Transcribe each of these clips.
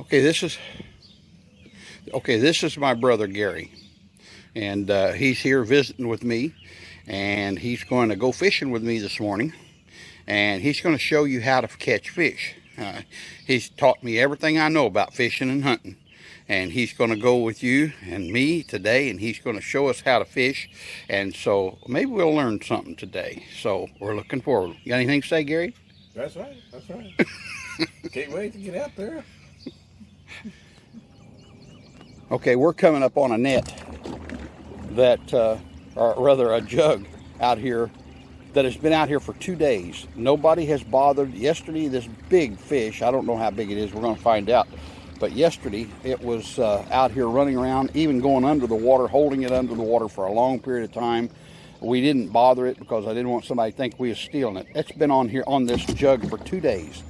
Okay, this is my brother Gary, and he's here visiting with me, and he's going to go fishing with me this morning, and he's going to show you how to catch fish. He's taught me everything I know about fishing and hunting, and he's going to go with you and me today, and he's going to show us how to fish, and so maybe we'll learn something today. So we're looking forward. You got anything to say, Gary? That's right. Can't wait to get out there. Okay, we're coming up on a net that, or rather a jug out here that has been out here for 2 days. Nobody has bothered. Yesterday, this big fish, I don't know how big it is, we're going to find out. But yesterday, it was out here running around, even going under the water, holding it under the water for a long period of time. We didn't bother it because I didn't want somebody to think we were stealing it. It's been on here on this jug for 2 days.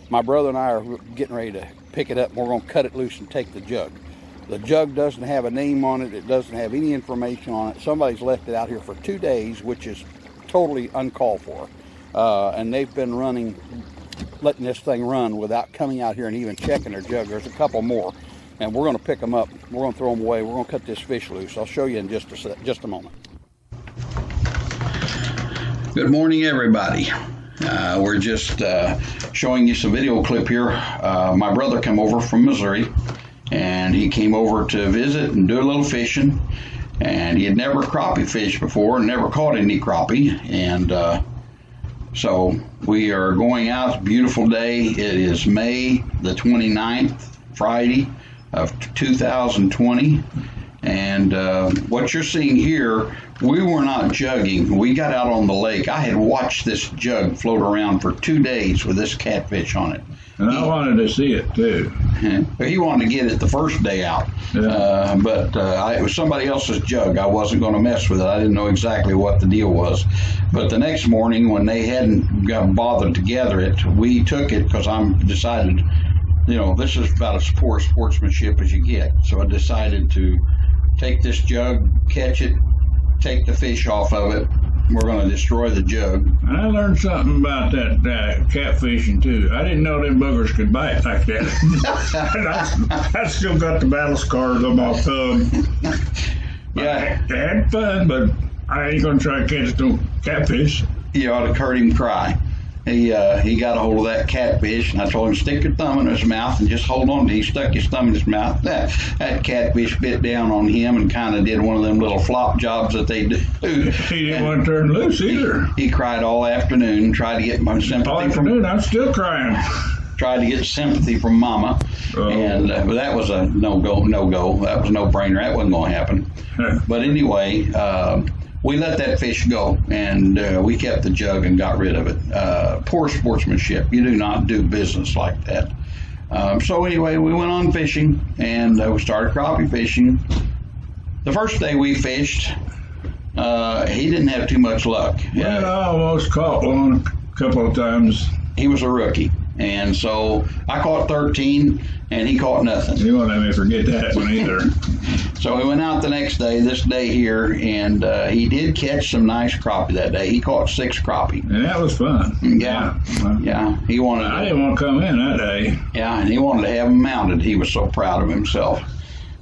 My brother and I are getting ready to pick it up, and we're going to cut it loose and take the jug. The jug doesn't have a name on it. It doesn't have any information on it. Somebody's left it out here for 2 days, which is totally uncalled for. And they've been letting this thing run without coming out here and even checking their jug. There's a couple more, and we're going to pick them up. We're going to throw them away. We're going to cut this fish loose. I'll show you in just a moment. Good morning, everybody. We're just showing you some video clip here. My brother came over from Missouri, and he came over to visit and do a little fishing, and he had never crappie fished before and never caught any crappie, and so we are going out. It's a beautiful day. It is May the 29th, Friday of 2020, and what you're seeing here, we were not jugging. We got out on the lake. I had watched this jug float around for 2 days with this catfish on it. And I wanted to see it too. He wanted to get it the first day out, yeah. But it was somebody else's jug. I wasn't going to mess with it. I didn't know exactly what the deal was. But the next morning, when they hadn't got bothered to gather it, we took it because I decided, this is about as poor sportsmanship as you get. So I decided to take this jug, catch it, take the fish off of it. We're going to destroy the jug. I learned something about that catfishing too. I didn't know them buggers could bite like that. I still got the battle scars on my thumb. Yeah, I had fun, but I ain't going to try to catch no catfish. You ought to heard him cry. He got a hold of that catfish, and I told him, stick your thumb in his mouth and just hold on. He stuck his thumb in his mouth. That catfish bit down on him and kind of did one of them little flop jobs that they do. He didn't want to turn loose either. He cried all afternoon, tried to get my sympathy. All afternoon, I'm still crying. Tried to get sympathy from Mama, and that was a no-go. That was a no-brainer. That wasn't going to happen. But anyway, we let that fish go, and we kept the jug and got rid of it. Poor sportsmanship. You do not do business like that. So anyway, we went on fishing, and we started crappie fishing. The first day we fished, he didn't have too much luck. Well, I almost caught one a couple of times. He was a rookie, and so I caught 13, and he caught nothing. You won't let me forget that one either. So we went out the next day, this day here, and he did catch some nice crappie that day. He caught 6 crappie. And that was fun. Yeah. He wanted. I didn't want to come in that day. Yeah, and he wanted to have them mounted. He was so proud of himself.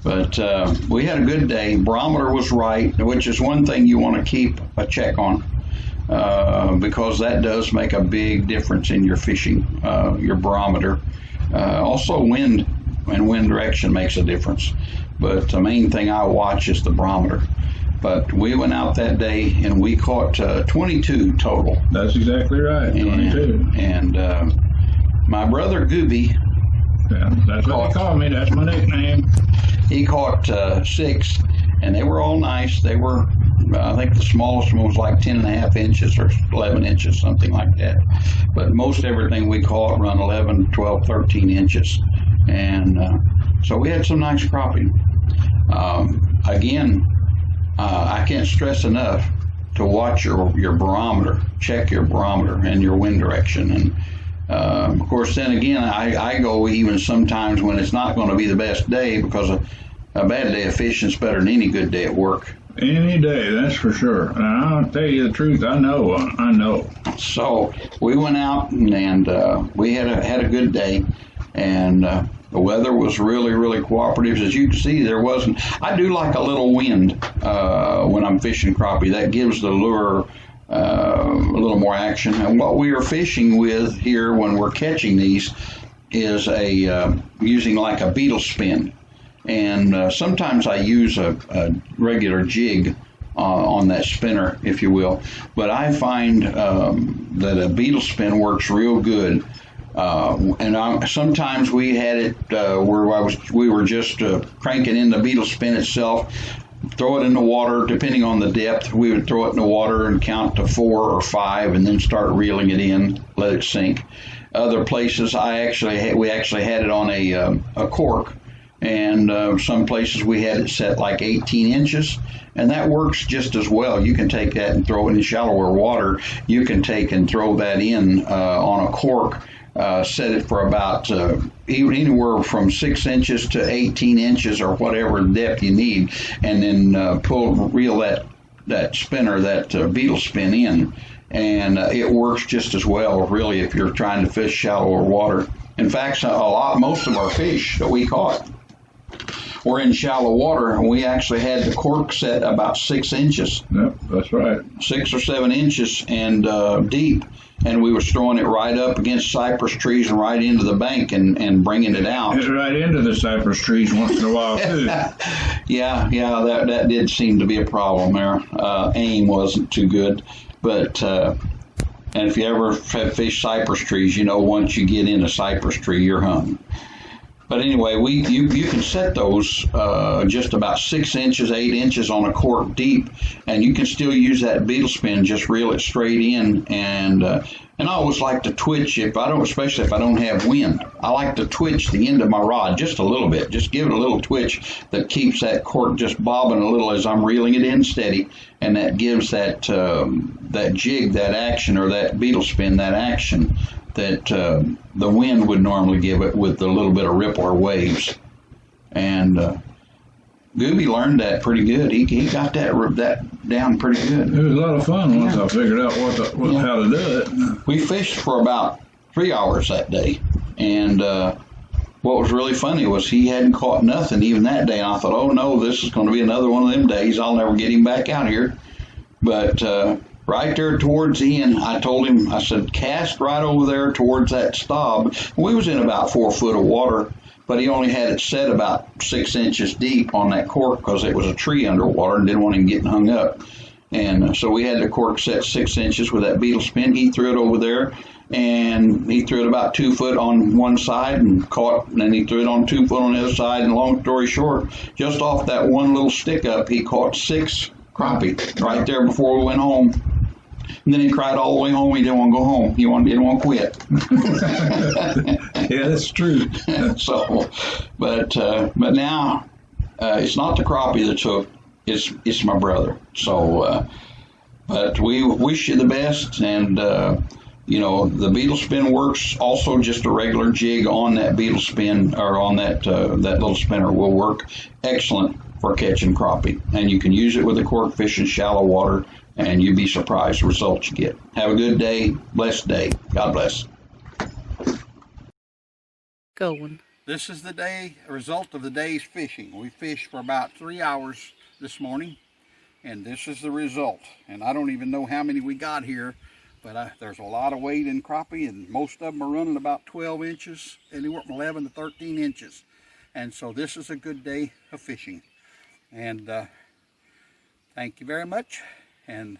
But we had a good day. Barometer was right, which is one thing you want to keep a check on, because that does make a big difference in your fishing, your barometer. Also wind and wind direction makes a difference. But the main thing I watch is the barometer. But we went out that day and we caught 22 total. That's exactly right, 22. And my brother Gooby, that's what they call me. That's my nickname. He caught 6, and they were all nice. They were, I think the smallest one was like 10.5 inches or 11 inches, something like that. But most everything we caught run 11, 12, 13 inches. And so we had some nice crappie. Again, I can't stress enough to watch your barometer, check your barometer and your wind direction. And of course, then again, I go even sometimes when it's not going to be the best day, because a bad day of fishing is better than any good day at work. Any day, that's for sure. And I'll tell you the truth, I know. So we went out and we had a good day. And the weather was really, really cooperative. As you can see, there wasn't. I do like a little wind when I'm fishing crappie. That gives the lure a little more action. And what we are fishing with here when we're catching these is using like a beetle spin. And sometimes I use a regular jig on that spinner, if you will. But I find that a beetle spin works real good. Sometimes we had it where we were just cranking in the beetle spin itself, throw it in the water. Depending on the depth, we would throw it in the water and count to 4 or 5, and then start reeling it in, let it sink. Other places, we actually had it on a cork, and some places we had it set like 18 inches, and that works just as well. You can take that and throw it in shallower water. You can take and throw that in on a cork. Set it for about anywhere from 6 inches to 18 inches or whatever depth you need, and then reel that spinner, that beetle spin in, and it works just as well, really, if you're trying to fish shallower water. In fact, most of our fish that we caught were in shallow water, and we actually had the cork set about 6 inches. Yep, that's right. 6 or 7 inches and deep. And we were throwing it right up against cypress trees and right into the bank and bringing it out. It's right into the cypress trees once in a while, too. yeah, that did seem to be a problem there. Aim wasn't too good. But, and if you ever have fished cypress trees, you know once you get in a cypress tree, you're hung. But anyway, you can set those just about 6 inches, 8 inches on a cork deep, and you can still use that beetle spin. Just reel it straight in, and I always like to twitch especially if I don't have wind. I like to twitch the end of my rod just a little bit, just give it a little twitch that keeps that cork just bobbing a little as I'm reeling it in steady, and that gives that jig that action, or that beetle spin that action that the wind would normally give it with a little bit of ripple or waves. And Gooby learned that pretty good. He got that down pretty good. It was a lot of fun once I figured out how to do it. We fished for about 3 hours that day, and what was really funny was he hadn't caught nothing even that day. And I thought, oh no, this is going to be another one of them days. I'll never get him back out here. But right there towards the end, I told him, I said, cast right over there towards that stub. We was in about 4 foot of water, but he only had it set about 6 inches deep on that cork because it was a tree underwater and didn't want him getting hung up. And so we had the cork set 6 inches with that beetle spin. He threw it over there, and he threw it about 2 foot on one side and caught, and then he threw it on 2 foot on the other side. And long story short, just off that one little stick up, he caught 6 crappie right there before we went home. And then he cried all the way home. He didn't want to go home. He didn't want to quit. Yeah, that's true. So, but now it's not the crappie that's hooked. It's my brother. So, but we wish you the best. And the beetle spin works. Also, just a regular jig on that beetle spin, or on that little spinner, will work excellent for catching crappie. And you can use it with a cork fish in shallow water, and you'd be surprised the results you get. Have a good day, blessed day. God bless. Going. This is the result of the day's fishing. We fished for about 3 hours this morning, and this is the result. And I don't even know how many we got here, but there's a lot of weight in crappie, and most of them are running about 12 inches, anywhere from 11 to 13 inches. And so this is a good day of fishing. And thank you very much. And